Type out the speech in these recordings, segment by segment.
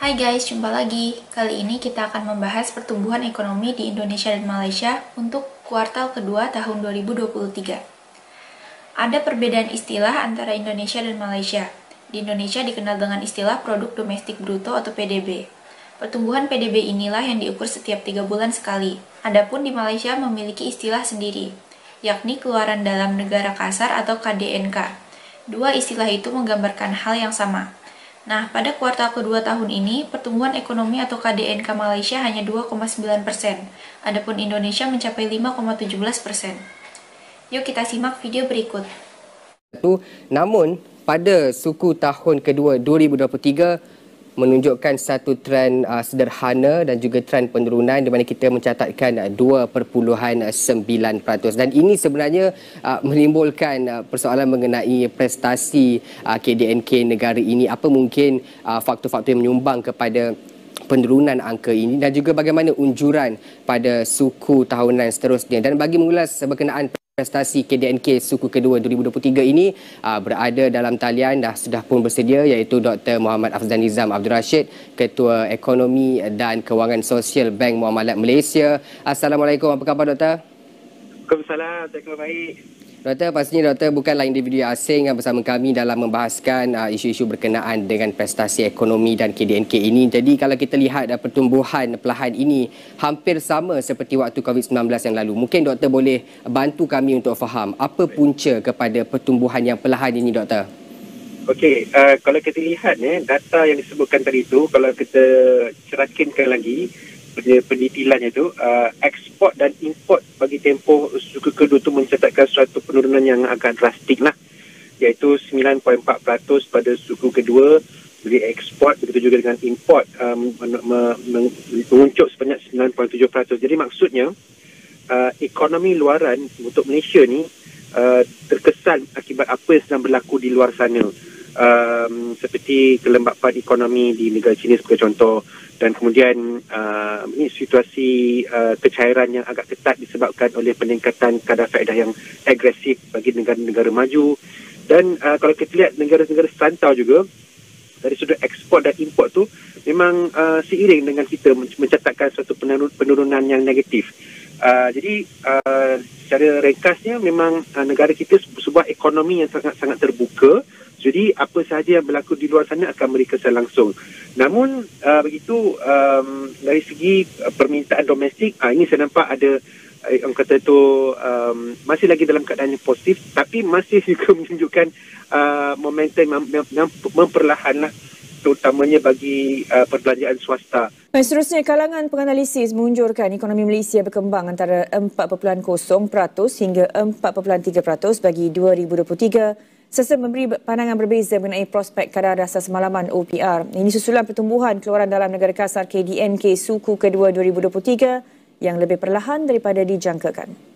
Hai guys, jumpa lagi. Kali ini kita akan membahas pertumbuhan ekonomi di Indonesia dan Malaysia untuk kuartal kedua tahun 2023. Ada perbedaan istilah antara Indonesia dan Malaysia. Di Indonesia dikenal dengan istilah Produk Domestik Bruto atau PDB. Pertumbuhan PDB inilah yang diukur setiap 3 bulan sekali. Adapun di Malaysia memiliki istilah sendiri, yakni Keluaran Dalam Negara Kasar atau KDNK. Dua istilah itu menggambarkan hal yang sama. Nah, pada kuartal kedua tahun ini, pertumbuhan ekonomi atau KDNK Malaysia hanya 2,9%, adapun Indonesia mencapai 5,17%. Yuk kita simak video berikut. Namun, pada suku tahun kedua 2023 menunjukkan satu trend sederhana dan juga trend penurunan di mana kita mencatatkan 2.9%, dan ini sebenarnya menimbulkan persoalan mengenai prestasi KDNK negara ini. Apa mungkin faktor-faktor yang menyumbang kepada penurunan angka ini dan juga bagaimana unjuran pada suku tahunan seterusnya. Dan bagi mengulas berkenaan prestasi KDNK suku kedua 2023 ini, berada dalam talian sudah pun bersedia iaitu Dr. Muhammad Afzal Nizam Abdul Rashid, Ketua Ekonomi dan Kewangan Sosial Bank Muamalat Malaysia. Assalamualaikum, apa khabar Doktor? Waalaikumsalam, saya baik. Doktor, pastinya Doktor bukanlah individu asing bersama kami dalam membahaskan isu-isu berkenaan dengan prestasi ekonomi dan KDNK ini. Jadi kalau kita lihat pertumbuhan perlahan ini hampir sama seperti waktu COVID-19 yang lalu. Mungkin Doktor boleh bantu kami untuk faham apa punca kepada pertumbuhan yang perlahan ini, Doktor? Okey, kalau kita lihat data yang disebutkan tadi itu, kalau kita cerakinkan lagi pendetilannya itu, ekspor dan import bagi tempoh suku kedua itu mencatatkan suatu penurunan yang agak drastik lah, iaitu 9.4% pada suku kedua dari ekspor, begitu juga dengan import menguncuk sebanyak 9.7%. Jadi maksudnya ekonomi luaran untuk Malaysia ni terkesan akibat apa yang sedang berlaku di luar sana, seperti kelembapan ekonomi di negara China sebagai contoh, dan kemudian ini situasi kecairan yang agak ketat disebabkan oleh peningkatan kadar faedah yang agresif bagi negara-negara maju. Dan kalau kita lihat negara-negara serantau juga, dari sudut ekspor dan import tu memang seiring dengan kita mencatatkan suatu penurunan yang negatif. Jadi secara ringkasnya memang negara kita sebuah ekonomi yang sangat-sangat terbuka. Jadi apa sahaja yang berlaku di luar sana akan mereka secara langsung. Namun begitu dari segi permintaan domestik, ini saya nampak ada yang kata itu masih lagi dalam keadaan yang positif, tapi masih juga menunjukkan momentum yang memperlahan lah, terutamanya bagi perbelanjaan swasta. Seterusnya, kalangan penganalisis menunjurkan ekonomi Malaysia berkembang antara 4.0% hingga 4.3% bagi 2023, serta memberi pandangan berbeza mengenai prospek kadar dasar semalaman OPR. Ini susulan pertumbuhan keluaran dalam negara kasar KDNK suku kedua 2023 yang lebih perlahan daripada dijangkakan.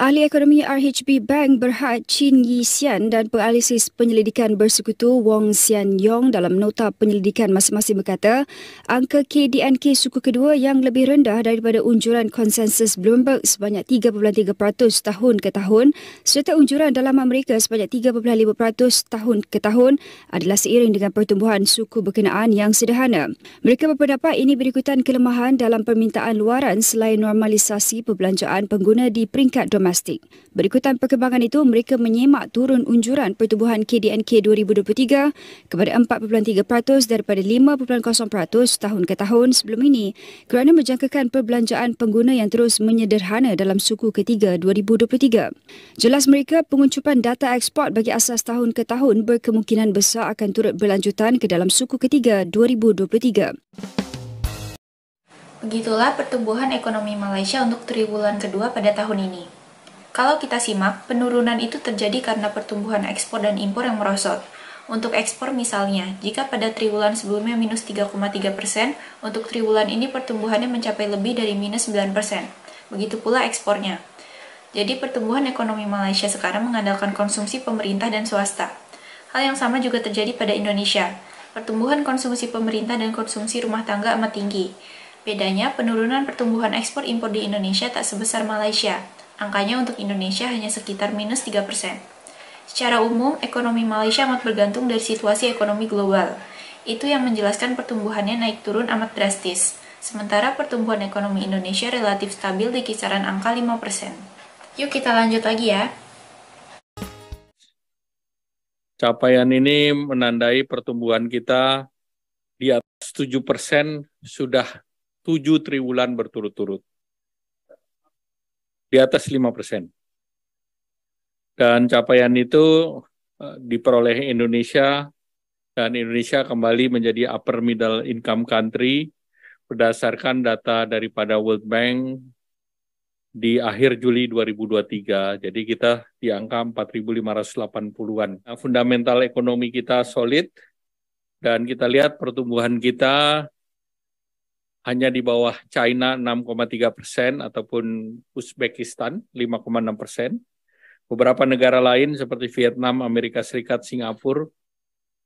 Ahli ekonomi RHB Bank Berhad Chin Yi Sian dan penganalisis penyelidikan bersekutu Wong Sian Yong dalam nota penyelidikan masing-masing berkata angka KDNK suku kedua yang lebih rendah daripada unjuran konsensus Bloomberg sebanyak 3.3% tahun ke tahun serta unjuran dalaman mereka sebanyak 3.5% tahun ke tahun adalah seiring dengan pertumbuhan suku berkenaan yang sederhana. Mereka berpendapat ini berikutan kelemahan dalam permintaan luaran selain normalisasi perbelanjaan pengguna di peringkat domestik. Berikutan perkembangan itu, mereka menyemak turun unjuran pertumbuhan KDNK 2023 kepada 4.3% daripada 5.0% tahun ke tahun sebelum ini kerana menjangkakan perbelanjaan pengguna yang terus menyederhana dalam suku ketiga 2023. Jelas mereka penguncupan data ekspor bagi asas tahun ke tahun berkemungkinan besar akan turut berlanjutan ke dalam suku ketiga 2023. Begitulah pertumbuhan ekonomi Malaysia untuk triwulan kedua pada tahun ini. Kalau kita simak, penurunan itu terjadi karena pertumbuhan ekspor dan impor yang merosot. Untuk ekspor misalnya, jika pada triwulan sebelumnya minus 3,3%, untuk triwulan ini pertumbuhannya mencapai lebih dari minus 9%. Begitu pula ekspornya. Jadi pertumbuhan ekonomi Malaysia sekarang mengandalkan konsumsi pemerintah dan swasta. Hal yang sama juga terjadi pada Indonesia. Pertumbuhan konsumsi pemerintah dan konsumsi rumah tangga amat tinggi. Bedanya, penurunan pertumbuhan ekspor impor di Indonesia tak sebesar Malaysia. Angkanya untuk Indonesia hanya sekitar minus 3%. Secara umum, ekonomi Malaysia amat bergantung dari situasi ekonomi global. Itu yang menjelaskan pertumbuhannya naik turun amat drastis. Sementara pertumbuhan ekonomi Indonesia relatif stabil di kisaran angka 5%. Yuk kita lanjut lagi ya. Capaian ini menandai pertumbuhan kita di atas 7% sudah 7 triwulan berturut-turut. Di atas 5%. Dan capaian itu diperoleh Indonesia, dan Indonesia kembali menjadi upper middle income country berdasarkan data daripada World Bank di akhir Juli 2023. Jadi kita di angka 4.580-an. Nah, fundamental ekonomi kita solid, dan kita lihat pertumbuhan kita hanya di bawah China 6,3% ataupun Uzbekistan 5,6%. Beberapa negara lain seperti Vietnam, Amerika Serikat, Singapura,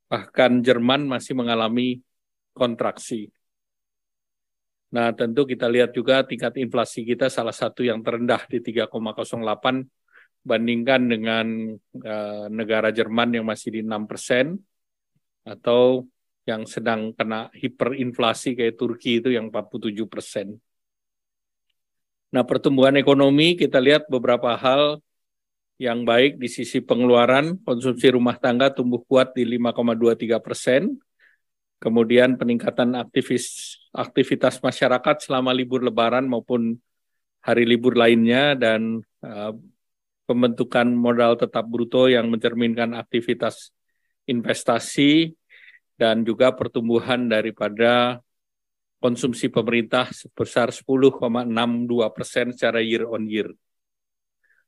bahkan Jerman masih mengalami kontraksi. Nah, tentu kita lihat juga tingkat inflasi kita salah satu yang terendah di 3,08 bandingkan dengan negara Jerman yang masih di 6%, atau yang sedang kena hiperinflasi kayak Turki itu yang 47%. Nah, pertumbuhan ekonomi kita lihat beberapa hal yang baik di sisi pengeluaran. Konsumsi rumah tangga tumbuh kuat di 5,23%. Kemudian peningkatan aktivitas masyarakat selama libur Lebaran maupun hari libur lainnya, dan pembentukan modal tetap bruto yang mencerminkan aktivitas investasi, dan juga pertumbuhan daripada konsumsi pemerintah sebesar 10,62% secara year on year.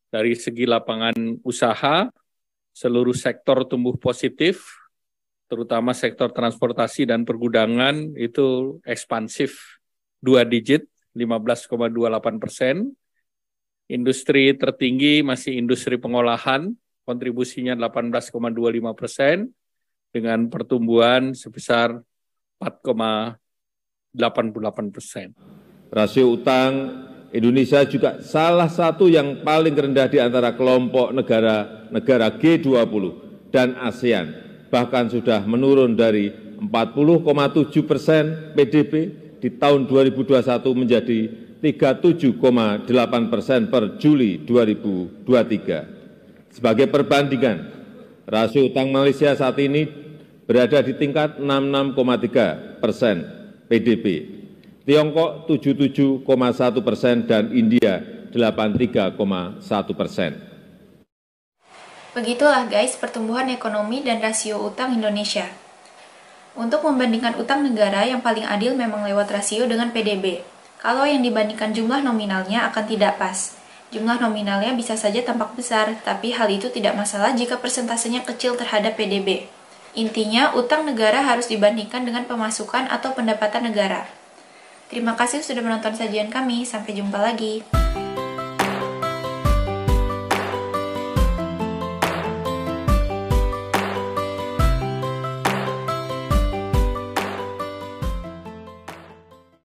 Dari segi lapangan usaha, seluruh sektor tumbuh positif, terutama sektor transportasi dan pergudangan itu ekspansif 2 digit, 15,28%. Industri tertinggi masih industri pengolahan, kontribusinya 18,25%, dengan pertumbuhan sebesar 4,88%. Rasio utang Indonesia juga salah satu yang paling rendah di antara kelompok negara G20 dan ASEAN, bahkan sudah menurun dari 40,7% PDB di tahun 2021 menjadi 37,8% per Juli 2023. Sebagai perbandingan, rasio utang Malaysia saat ini berada di tingkat 66,3% PDB, Tiongkok 77,1%, dan India 83,1%. Begitulah guys pertumbuhan ekonomi dan rasio utang Indonesia. Untuk membandingkan utang negara, yang paling adil memang lewat rasio dengan PDB. Kalau yang dibandingkan jumlah nominalnya akan tidak pas. Jumlah nominalnya bisa saja tampak besar, tapi hal itu tidak masalah jika persentasenya kecil terhadap PDB. Intinya, utang negara harus dibandingkan dengan pemasukan atau pendapatan negara. Terima kasih sudah menonton sajian kami, sampai jumpa lagi.